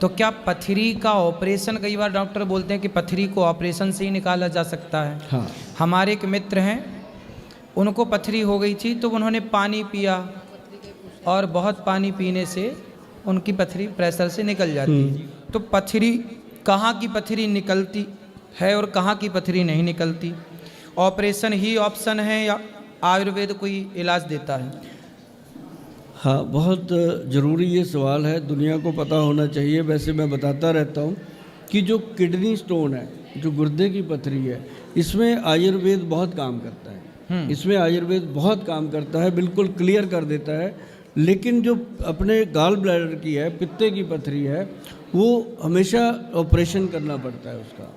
तो क्या पथरी का ऑपरेशन, कई बार डॉक्टर बोलते हैं कि पथरी को ऑपरेशन से ही निकाला जा सकता है। हाँ। हमारे एक मित्र हैं, उनको पथरी हो गई थी तो उन्होंने पानी पिया और बहुत पानी पीने से उनकी पथरी प्रेशर से निकल जाती है। तो पथरी, कहाँ की पथरी निकलती है और कहाँ की पथरी नहीं निकलती? ऑपरेशन ही ऑप्शन है या आयुर्वेद कोई इलाज देता है? हाँ, बहुत ज़रूरी ये सवाल है, दुनिया को पता होना चाहिए। वैसे मैं बताता रहता हूँ कि जो किडनी स्टोन है, जो गुर्दे की पथरी है, इसमें आयुर्वेद बहुत काम करता है। इसमें आयुर्वेद बहुत काम करता है, बिल्कुल क्लियर कर देता है। लेकिन जो अपने गॉल ब्लैडर की है, पित्ते की पथरी है, वो हमेशा ऑपरेशन करना पड़ता है उसका।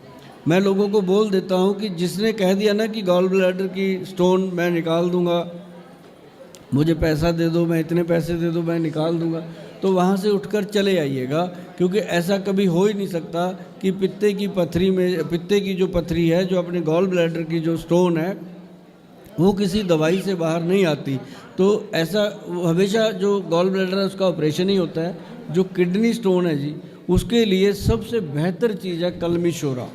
मैं लोगों को बोल देता हूँ कि जिसने कह दिया ना कि गॉल ब्लैडर की स्टोन मैं निकाल दूंगा, मुझे पैसा दे दो, मैं इतने पैसे दे दो, मैं निकाल दूंगा, तो वहाँ से उठकर चले आइएगा। क्योंकि ऐसा कभी हो ही नहीं सकता कि पित्ते की पथरी में, पित्ते की जो पथरी है, जो अपने गॉल ब्लैडर की जो स्टोन है, वो किसी दवाई से बाहर नहीं आती। तो ऐसा हमेशा जो गॉल ब्लैडर है उसका ऑपरेशन ही होता है। जो किडनी स्टोन है जी, उसके लिए सबसे बेहतर चीज़ है कलमी शोरा।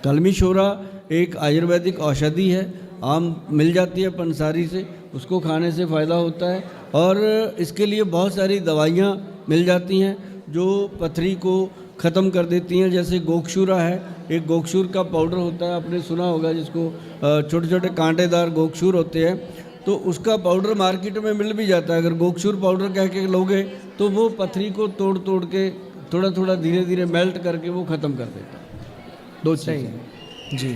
कलमी शोरा एक आयुर्वेदिक औषधि है, आम मिल जाती है पंसारी से, उसको खाने से फ़ायदा होता है। और इसके लिए बहुत सारी दवाइयाँ मिल जाती हैं जो पथरी को ख़त्म कर देती हैं। जैसे गोक्षूरा है, एक गोक्षूर का पाउडर होता है, आपने सुना होगा, जिसको छोटे छोटे कांटेदार गोक्षूर होते हैं, तो उसका पाउडर मार्केट में मिल भी जाता है। अगर गोक्षूर पाउडर कह के लोगे तो वो पथरी को तोड़ तोड़ के थोड़ा थोड़ा धीरे धीरे मेल्ट करके वो ख़त्म कर देता है। दो चीज़ें जी।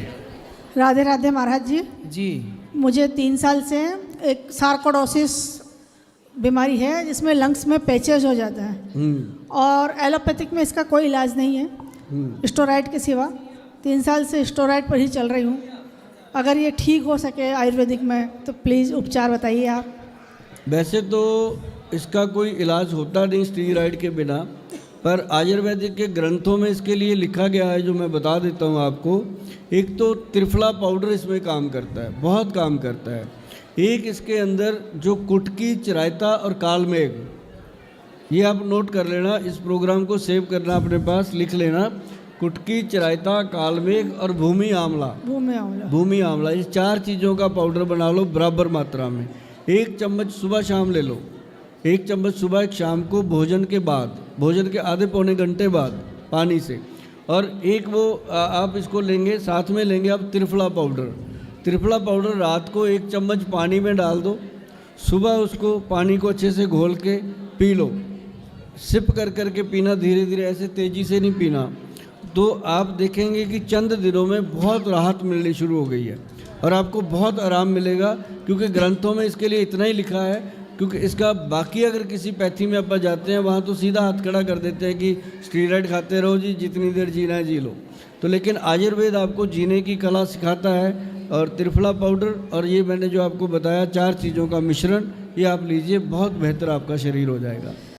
राधे राधे महाराज जी। जी, मुझे 3 साल से एक सार्कोडोसिस बीमारी है, जिसमें लंग्स में पैचेज हो जाता है, और एलोपैथिक में इसका कोई इलाज नहीं है स्टेरॉइड के सिवा। 3 साल से स्टेरॉइड पर ही चल रही हूँ। अगर ये ठीक हो सके आयुर्वेदिक में तो प्लीज़ उपचार बताइए आप। वैसे तो इसका कोई इलाज होता नहीं स्टेरॉइड के बिना, पर आयुर्वेदिक के ग्रंथों में इसके लिए लिखा गया है, जो मैं बता देता हूँ आपको। एक तो त्रिफला पाउडर इसमें काम करता है, बहुत काम करता है। एक इसके अंदर जो कुटकी, चिरायता और कालमेघ, ये आप नोट कर लेना, इस प्रोग्राम को सेव करना, अपने पास लिख लेना। कुटकी, चिरायता, कालमेघ और भूमि आंवला। भूमि आंवला, इस 4 चीज़ों का पाउडर बना लो बराबर मात्रा में। 1 चम्मच सुबह शाम ले लो। 1 चम्मच सुबह, एक शाम को, भोजन के बाद, भोजन के आधे पौने घंटे बाद पानी से। और एक वो आप इसको लेंगे, साथ में लेंगे आप त्रिफला पाउडर। त्रिफला पाउडर रात को 1 चम्मच पानी में डाल दो, सुबह उसको पानी को अच्छे से घोल के पी लो। सिप कर कर के पीना, धीरे धीरे, ऐसे तेज़ी से नहीं पीना। तो आप देखेंगे कि चंद दिनों में बहुत राहत मिलनी शुरू हो गई है और आपको बहुत आराम मिलेगा। क्योंकि ग्रंथों में इसके लिए इतना ही लिखा है, क्योंकि इसका बाकी अगर किसी पैथी में आप जाते हैं, वहाँ तो सीधा हाथ खड़ा कर देते हैं कि स्टेरॉइड खाते रहो जी, जितनी देर जीना है जी लो। तो लेकिन आयुर्वेद आपको जीने की कला सिखाता है। और त्रिफला पाउडर और ये मैंने जो आपको बताया 4 चीज़ों का मिश्रण, ये आप लीजिए, बहुत बेहतर आपका शरीर हो जाएगा।